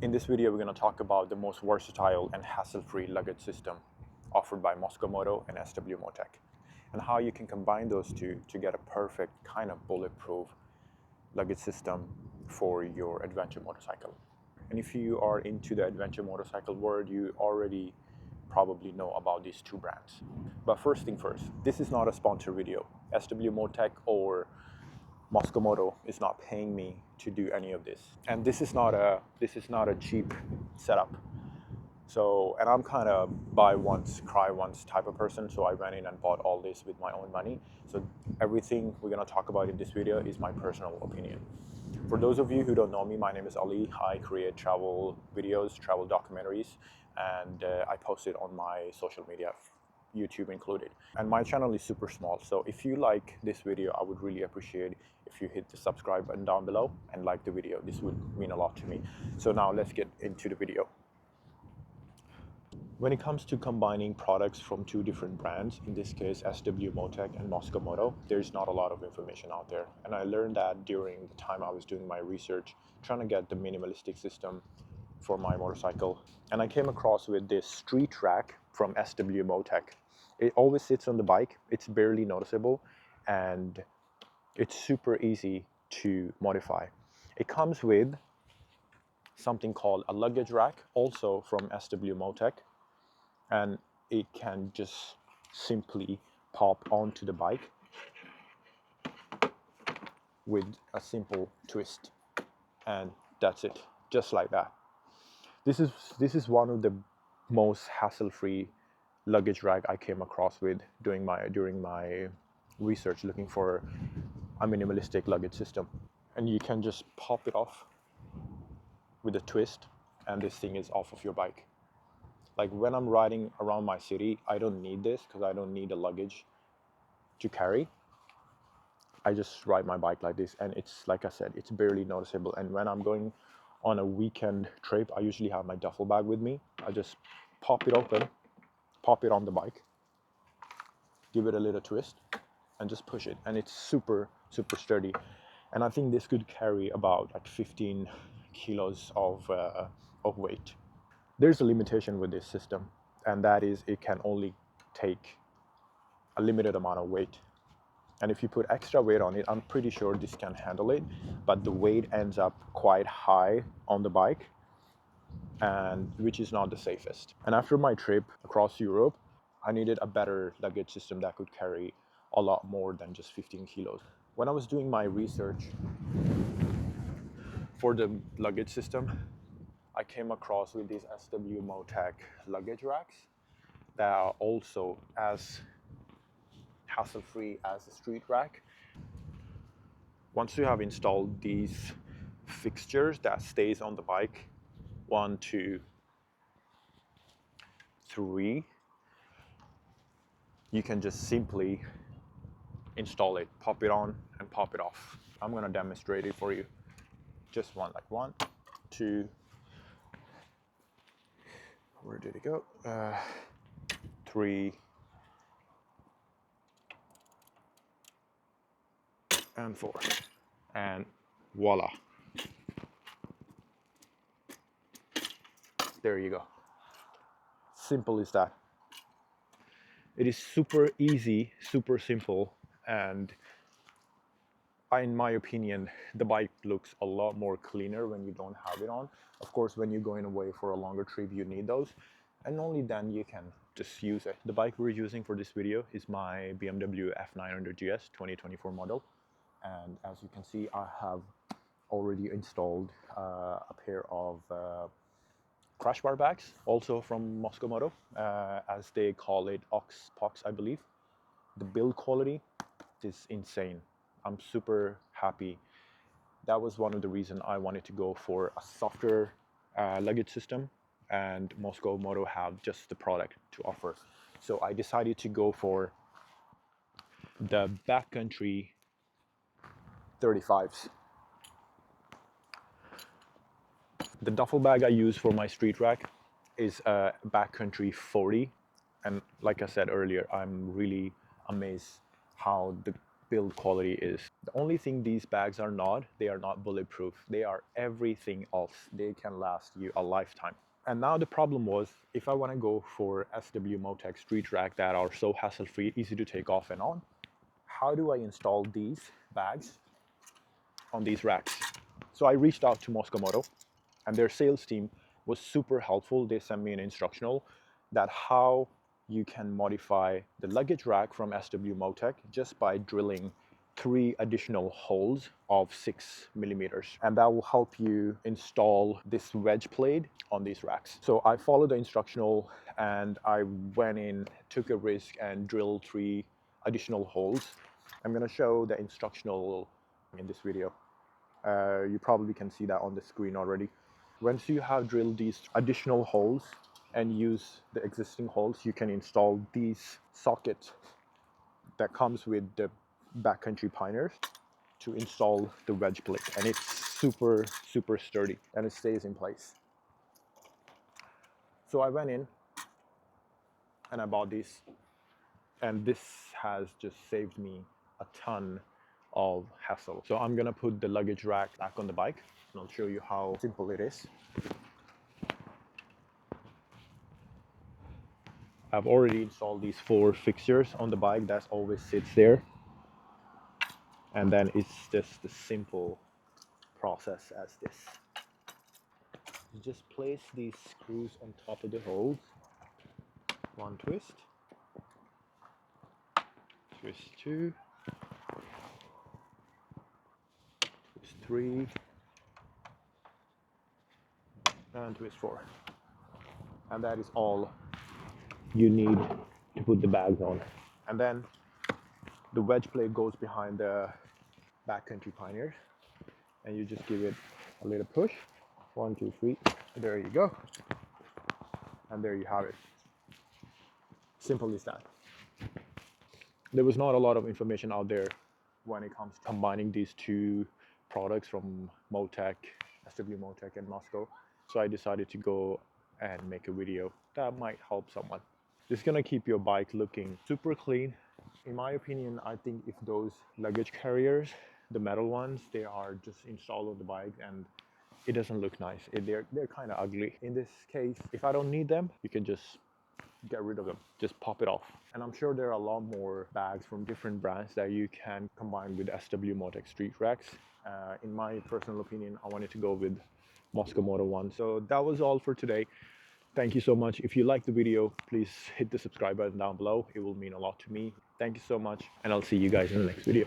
In this video, we're going to talk about the most versatile and hassle-free luggage system offered by Mosko Moto and SW Motech, and how you can combine those two to get a perfect kind of bulletproof luggage system for your adventure motorcycle. And if you are into the adventure motorcycle world, you already probably know about these two brands. But first thing first, this is not a sponsor video. SW Motech or Mosko Moto is not paying me to do any of this, and this is not a cheap setup. So, and I'm kind of buy once, cry once type of person, so I went in and bought all this with my own money. So everything we're going to talk about in this video is my personal opinion. For those of you who don't know me, my name is Ali. I create travel videos, travel documentaries, and I post it on my social media, YouTube included. And my channel is super small, so if you like this video, I would really appreciate if you hit the subscribe button down below and like the video. This would mean a lot to me. So now let's get into the video. When it comes to combining products from two different brands, in this case SW Motech and Mosko Moto, there's not a lot of information out there. And I learned that during the time I was doing my research, trying to get the minimalistic system for my motorcycle. And I came across with this street rack from SW Motech. It always sits on the bike, it's barely noticeable, and it's super easy to modify. It comes with something called a luggage rack, also from SW Motech, and it can just simply pop onto the bike with a simple twist, and that's it, just like that. This is one of the most hassle-free luggage rack I came across with during my research, looking for a minimalistic luggage system. And you can just pop it off with a twist, and this thing is off of your bike. Like when I'm riding around my city, I don't need this because I don't need a luggage to carry. I just ride my bike like this, and it's, like I said, it's barely noticeable. And when I'm going on a weekend trip, I usually have my duffel bag with me. I just pop it open, pop it on the bike, give it a little twist, and just push it, and it's super sturdy. And I think this could carry about like 15 kilos of weight. There's a limitation with this system, and that is it can only take a limited amount of weight. And if you put extra weight on it, I'm pretty sure this can handle it, but the weight ends up quite high on the bike, and which is not the safest. And after my trip across Europe, I needed a better luggage system that could carry a lot more than just 15 kilos. When I was doing my research for the luggage system, I came across with these SW Motech luggage racks that are also as hassle-free as a street rack. Once you have installed these fixtures that stays on the bike, 1, 2, 3, you can just simply install it, pop it on and pop it off. I'm gonna demonstrate it for you. Just one, like 1, 2, where did it go? 3 and 4, and voila. There you go. Simple as that. It is super easy, super simple, and in my opinion, the bike looks a lot more cleaner when you don't have it on. Of course, when you're going away for a longer trip, you need those, and only then you can just use it. The bike we're using for this video is my BMW F900GS 2024 model, and as you can see, I have already installed a pair of crash bar bags, also from Mosko Moto, as they call it, Ox, I believe. The build quality is insane. I'm super happy. That was one of the reasons I wanted to go for a softer luggage system, and Mosko Moto have just the product to offer. So I decided to go for the backcountry 35s. The duffel bag I use for my street rack is a backcountry 40, and like I said earlier, I'm really amazed how the build quality is. The only thing these bags are not, they are not bulletproof. They are everything else. They can last you a lifetime. And now the problem was, if I want to go for SW Motech street rack that are so hassle-free, easy to take off and on, how do I install these bags on these racks? So I reached out to Mosko Moto, and their sales team was super helpful. They sent me an instructional that how you can modify the luggage rack from SW Motech just by drilling 3 additional holes of 6 millimeters, and that will help you install this wedge plate on these racks. So I followed the instructional and I went in, took a risk and drilled 3 additional holes. I'm going to show the instructional in this video. You probably can see that on the screen already. Once you have drilled these additional holes and use the existing holes, you can install these sockets that comes with the backcountry piners to install the wedge plate, and it's super sturdy and it stays in place. So I went in and I bought this, and this has just saved me a ton of hassle. So I'm gonna put the luggage rack back on the bike and I'll show you how simple it is. I've already installed these 4 fixtures on the bike that always sits there, and then it's just the simple process as this. You just place these screws on top of the holes, 1 twist, twist 2, twist 3, and twist 4. And that is all you need to put the bags on. And then the wedge plate goes behind the backcountry panniers, and you just give it a little push. 1, 2, 3. There you go. And there you have it. Simple as that. There was not a lot of information out there when it comes to combining these 2 products from Motech, SW Motech and Mosko. So I decided to go and make a video that might help someone. It's gonna keep your bike looking super clean. In my opinion, I think if those luggage carriers, the metal ones, they are just installed on the bike and it doesn't look nice. They're kind of ugly. In this case, if I don't need them, you can just get rid of them, just pop it off. And I'm sure there are a lot more bags from different brands that you can combine with SW Motech street racks. In my personal opinion, I wanted to go with Mosko Moto one. So that was all for today. Thank you so much. If you liked the video, please hit the subscribe button down below. It will mean a lot to me. Thank you so much, and I'll see you guys in the next video.